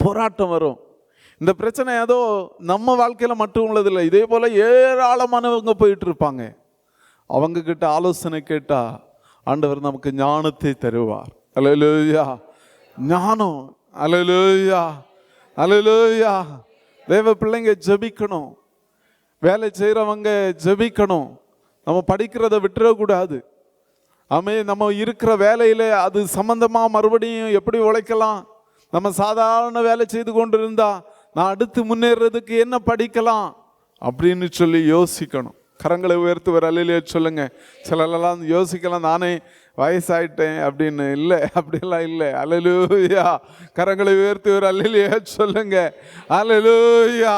போராட்டம் வரும். இந்த பிரச்சனை ஏதோ நம்ம வாழ்க்கையில் மட்டும் உள்ளதில்லை. இதே போல ஏராளமானவங்க போயிட்டு இருப்பாங்க. அவங்க கிட்ட ஆலோசனை கேட்டா ஆண்டவர் நமக்கு ஞானத்தை தருவார். அல்லேலூயா. ஞானம். அல்லேலூயா, அல்லேலூயா. தேவ பிள்ளைங்க ஜெபிக்கணும், வேலை செய்கிறவங்க ஜெபிக்கணும். நம்ம படிக்கிறத விட்டுறக்கூடாது. நம்ம இருக்கிற வேலையில அது சம்பந்தமா மறுபடியும் எப்படி உழைக்கலாம், நம்ம சாதாரண வேலை செய்து கொண்டிருந்தா நான் அடுத்து முன்னேறதுக்கு என்ன படிக்கலாம் அப்படின்னு சொல்லி யோசிக்கணும். கரங்களை உயர்த்துவர் அல்லேலூயா சொல்லுங்க. சிலரெல்லாம் யோசிக்கலாம், நானே வயசாயிட்டேன் அப்படின்னு. இல்லை, அப்படியெல்லாம் இல்லை. அல்லேலூயா. கரங்களை உயர்த்துவர் அல்லேலூயா சொல்லுங்க. அல்லேலூயா.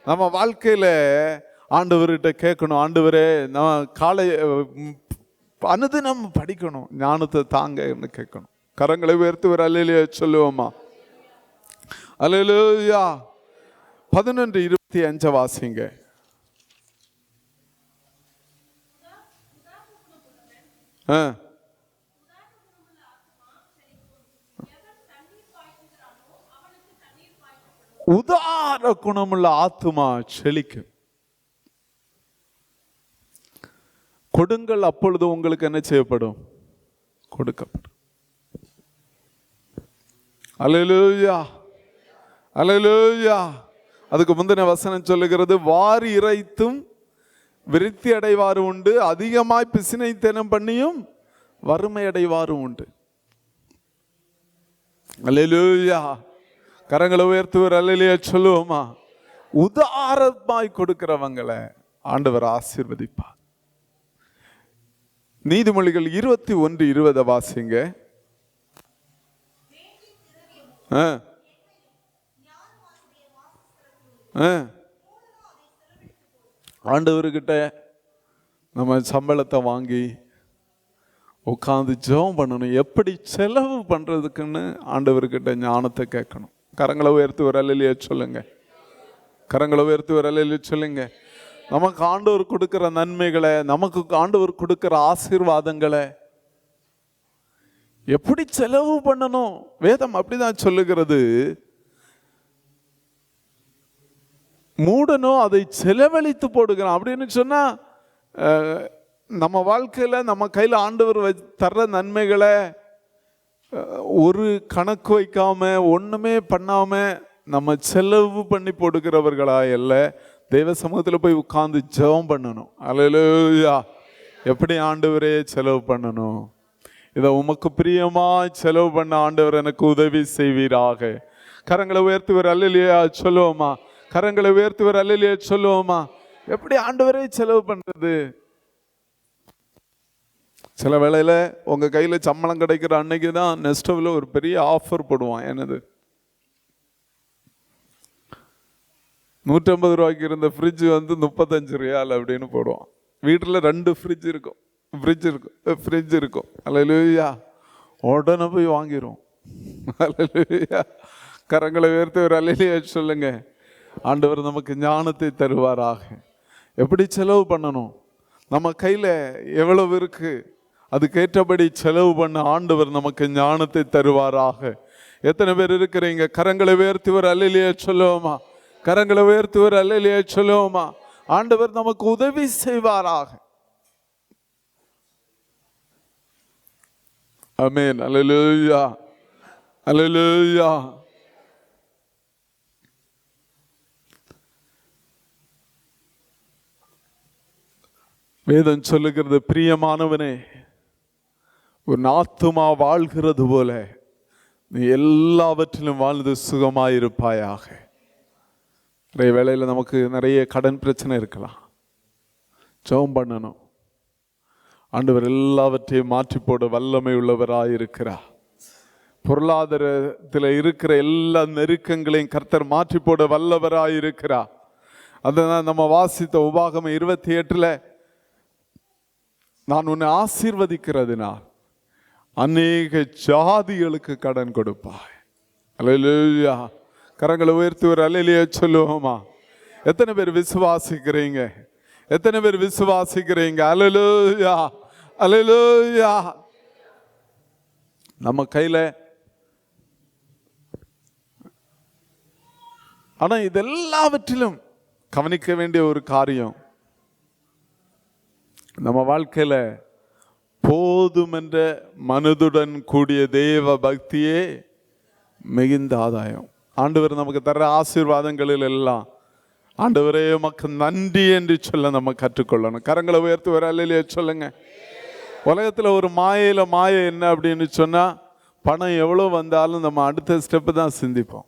நம்ம வாழ்க்கையில ஆண்டவர்கிட்ட கேட்கணும், ஆண்டவரே நான் காலை அனுதினம் படிக்கணும், ஞானத்தை தாங்கன்னு கேட்கணும். கரங்களை உயர்த்துவர் அல்லேலூயா சொல்லுவோமா? அல்லேலூயா. 11:25 வாசிங்க. உதார குணமுள்ள ஆத்துமா செழிக்கும். கொடுங்கள், அப்பொழுது உங்களுக்கு என்ன செய்யப்படும்? கொடுக்கப்படும். அல்லேலூயா, அல்லேலூயா. அதுக்கு முந்தின வசனம் சொல்லுகிறது, வாரி இறைத்தும் விருத்தி அடைவாறு உண்டு, அதிகமாய் பிசினைத்தனம் பண்ணியும் வறுமை அடைவாறு உண்டு. அல்லேலூயா. கரங்களை உயர்த்துவர் அல்லேலூயா சொல்லுவோமா? உதாரமாய் கொடுக்கிறவங்களை ஆண்டவர் ஆசீர்வதிப்பார். நீதிமொழிகள் 21:20 வாசிங்க. ஆண்டவர்கிட்ட நம்ம சம்பளத்தை வாங்கி உட்காந்து ஜெபம் பண்ணணும். எப்படி செலவு பண்றதுக்குன்னு ஆண்டவர்கிட்ட ஞானத்தை கேட்கணும். கரங்களை உயர்த்துவர் அல்லேலூயா சொல்லுங்க. கரங்களை உயர்த்துவர் அல்லேலூயா சொல்லுங்க. நமக்கு ஆண்டவர் கொடுக்கிற நன்மைகளை, நமக்கு ஆண்டவர் கொடுக்கிற ஆசீர்வாதங்களை எப்படி செலவு பண்ணணும்? வேதம் அப்படிதான் சொல்லுகிறது. மூடனோ அதை செலவழித்து போடுகிறான் அப்படின்னு சொன்னா, நம்ம வாழ்க்கையில நம்ம கையில் ஆண்டவர் தர்ற நன்மைகளை ஒரு கணக்கு வைக்காம ஒண்ணுமே பண்ணாம நம்ம செலவு பண்ணி போடுகிறவர்களா அல்ல. தெய்வ சமூகத்தில் போய் உட்கார்ந்து ஜெபம் பண்ணணும். அல்லேலூயா. எப்படி ஆண்டவரே செலவு பண்ணணும்? இதை உமக்கு பிரியமா செலவு பண்ண ஆண்டவர் எனக்கு உதவி செய்வீராக. கரங்களை உயர்த்துவர் அல்லேலூயா சொல்லுவோமா? கரங்களை உயர்த்துவர் அல்லேலூயா சொல்லுவோமா? எப்படி ஆண்டவரே செலவு பண்றது? சில வேளையில உங்க கையில சம்பளம் கிடைக்கிற அன்னைக்கு தான் நெஸ்டோவில் ஒரு பெரிய ஆஃபர் போடுவான். என்னது, 150 ரூபாய்க்கு இருந்த ஃப்ரிட்ஜ் வந்து 35 ரியால் அப்படின்னு போடுவான். வீட்டில் 2 ஃப்ரிட்ஜ் இருக்கும். அல்லேலூயா. உடனே போய் வாங்கிரும். அல்லேலூயா. கரங்களை உயர்த்துவர் அல்லேலூயா சொல்லுங்க. ஆண்டவர் நமக்கு ஞானத்தை தருவாராக. எப்படி செலவு பண்ணணும், நம்ம கையில எவ்வளவு இருக்கு, அதுக்கேற்றபடி செலவு பண்ண ஆண்டவர் நமக்கு ஞானத்தை தருவாராக. எத்தனை பேர் இருக்கிறீங்க? கரங்களை உயர்த்துவர் அல்லேலூயா சொல்லுவோமா? கரங்களை உயர்த்துவர் அல்லேலூயா சொல்லுவோமா? ஆண்டவர் நமக்கு உதவி செய்வாராக. ஆமென். அல்லேலூயா, அல்லேலூயா. வேதம் சொல்லுகிறது, பிரியமானவனே, உன் ஆத்துமா வாழ்கிறது போல நீ எல்லாவற்றிலும் வாழ்ந்து சுகமாயிருப்பாயாக. நிறைய வேளையில் நமக்கு நிறைய கடன் பிரச்சனை இருக்கலாம். ஜெபம் பண்ணணும். ஆண்டவர் எல்லாவற்றையும் மாற்றி போட வல்லமை உள்ளவராயிருக்கிறார். பொருளாதாரத்தில் இருக்கிற எல்லா நெருக்கங்களையும் கர்த்தர் மாற்றி போட வல்லவராயிருக்கிறார். அதான் நம்ம வாசித்த உபாகமம் 28 நான் உன்னை ஆசீர்வதிக்கிறதுனால் அநேக ஜாதிகளுக்கு கடன் கொடுப்பாய். அல்லேலூயா. கரங்களை உயர்த்துவர் அல்லேலூயா சொல்லுவோமா? எத்தனை பேர் விசுவாசிக்கிறீங்க? எத்தனை பேர் விசுவாசிக்கிறீங்க? அல்லேலூயா, அல்லேலூயா. நம்ம கையில ஆனா இதெல்லாவற்றிலும் கவனிக்க வேண்டிய ஒரு காரியம், நம்ம வாழ்க்கையில போதும் என்ற மனதுடன் கூடிய தேவ பக்தியே மிகுந்த ஆதாயம். ஆண்டவர் நமக்கு தர ஆசீர்வாதங்களில் எல்லாம் ஆண்டவரே உமக்கு நன்றி என்று சொல்ல நம்ம கற்றுக்கொள்ளணும். கரங்களை உயர்த்துவர் அல்லேலூயா சொல்லுங்க. உலகத்துல ஒரு மாயை என்ன அப்படின்னு சொன்னா, பணம் எவ்வளோ வந்தாலும் நம்ம அடுத்த ஸ்டெப்பு தான் சிந்திப்போம்.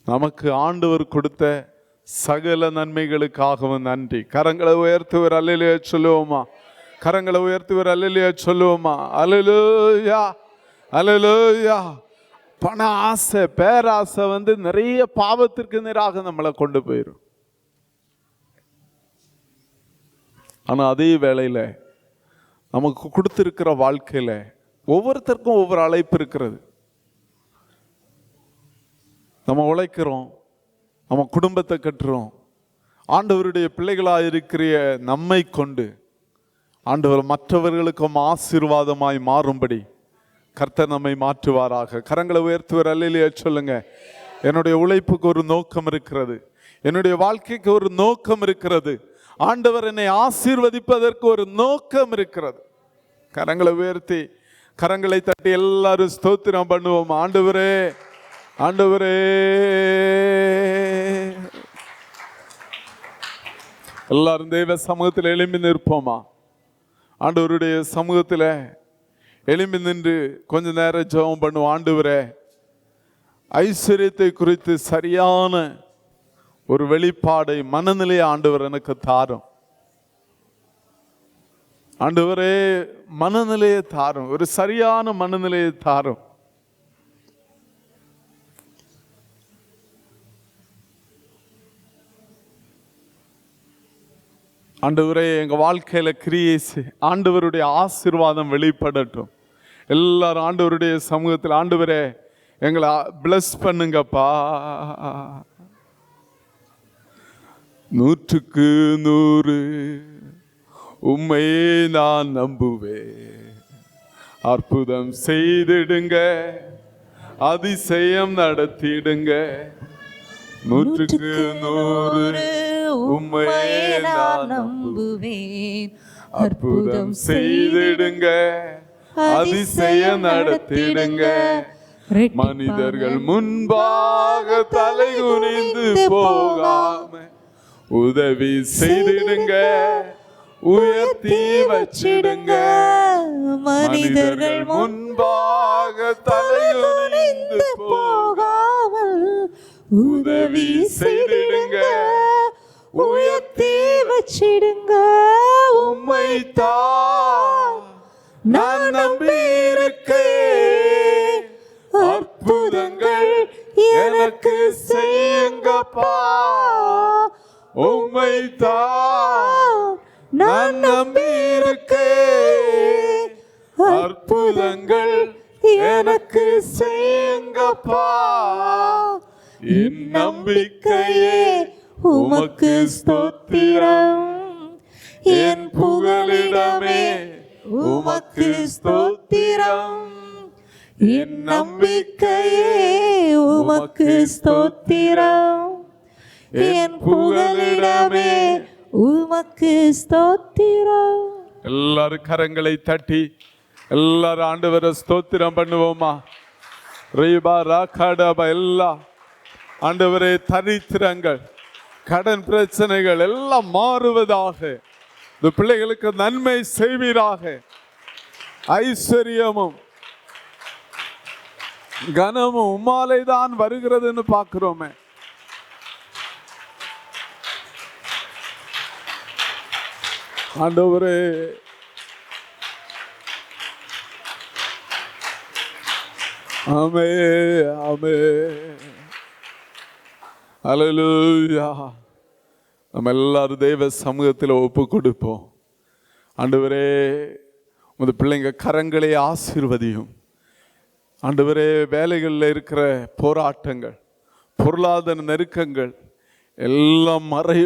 நமக்கு ஆண்டவர் கொடுத்த சகல நன்மைகளுக்காகவும் நன்றி. கரங்களை உயர்த்துவர் அல்லேலூயா சொல்லுவோமா? கரங்களை உயர்த்துவர் அல்லேலூயா சொல்லுவோமா? அல்லேலூயா அல்லேலூயா. பண ஆசை, பேராசை நிறைய பாவத்திற்கு நேராக நம்மளை கொண்டு போயிடும். ஆனா அதே வேளையில நமக்கு கொடுத்திருக்கிற வாழ்க்கையில ஒவ்வொருத்தருக்கும் ஒவ்வொரு அழைப்பு இருக்கிறது. நம்ம உழைக்கிறோம், நம்ம குடும்பத்தை கட்டுறோம். ஆண்டவருடைய பிள்ளைகளாக இருக்கிற நம்மை கொண்டு ஆண்டவர் மற்றவர்களுக்கும் ஆசீர்வாதமாய் மாறும்படி கர்த்தர் நம்மை மாற்றுவாராக. கரங்களை உயர்த்துவர் அல்லேலூயா சொல்லுங்க. என்னுடைய உழைப்புக்கு ஒரு நோக்கம் இருக்கிறது, என்னுடைய வாழ்க்கைக்கு ஒரு நோக்கம் இருக்கிறது, ஆண்டவர் என்னை ஆசீர்வதிப்பதற்கு ஒரு நோக்கம் இருக்கிறது. கரங்களை உயர்த்தி கரங்களை தட்டி எல்லாரும் ஸ்தோத்திரம் பண்ணுவோம். ஆண்டவரே ஆண்டவரே. எல்லாரும் தெய்வ சமூகத்தில் எழும்பி நிற்போமா? ஆண்டவருடைய சமூகத்தில் எழும்பி நின்று கொஞ்ச நேரம் ஜெபம் பண்ணுவோம். ஆண்டவரே, ஐஸ்வர்யத்தை குறித்து சரியான ஒரு வெளிப்பாடை, மனநிலையை ஆண்டவர் எனக்கு தாரும். ஆண்டவரே, மனநிலையை தாரும், ஒரு சரியான மனநிலையை தாரும். ஆண்டவரே, எங்க வாழ்க்கையில கிரியேசி ஆண்டவருடைய ஆசீர்வாதம் வெளிப்படட்டும். எல்லாரும் ஆண்டவருடைய சமூகத்தில் ஆண்டவரே எங்களை பிளஸ் பண்ணுங்கப்பா. 100க்கு 100 உம்மையே நான் நம்புவேன். அற்புதம் செய்திடுங்க, அதிசயம் நடத்திடுங்க. 100க்கு 100 உம்மையே நான் நம்புவேன். அற்புதம் செய்திடுங்க, அதிசயம் நடத்திடுங்க. மனிதர்கள் முன்பாக தலை குனிந்து போகாம உதவி செய்திடுங்க, உயர்த்தி வச்சிடுங்க. மனிதர்கள் முன்பாக தலை குனிந்து போகாமல் உதவி செய்திடுங்க, உயர்த்தி வச்சிடுங்க. உம்மைத்தான் நான் நம்பியிருக்கேன், அற்புதங்கள் எனக்கு செய்யுங்கப்பா. உம்மைத்தான் நான் நம்பியிருக்கேன், அற்புதங்கள் எனக்கு செய்யுங்கப்பா. என் நம்பிக்கையே உமக்கு ஸ்தோத்திரம், என் புகலிடமே உமக்கு ஸ்தோத்திரம். என் நம்பிக்கையே உமக்கு ஸ்தோத்திரம், என் புகலிடமே உமக்கு ஸ்தோத்திரம். எல்லாரும் கரங்களை தட்டி எல்லாரும் ஆண்டவரை ஸ்தோத்திரம் பண்ணுவோமா? ரீபா ராகாடாபா. எல்லா ஆண்டவரே, தரித்திரங்கள், கடன் பிரச்சனைகள் எல்லாம் மாறுவதாக, இந்த பிள்ளைகளுக்கு நன்மை செய்வீராக. ஐஸ்வர்யமும் கனமும் உம்மாலே தான் வருகிறதுன்னு பார்க்கிறோமே. ஆண்டவரே, ஆமே ஆமே. அல்லேலூயா. நம்ம எல்லாரும் தெய்வ சமூகத்தில் ஒப்பு கொடுப்போம். ஆண்டவரே, உமது பிள்ளைங்க கரங்களை ஆசீர்வதியும். ஆண்டவரே, வேலைகளில் இருக்கிற போராட்டங்கள், பொருளாதார நெருக்கங்கள் எல்லாம் மறை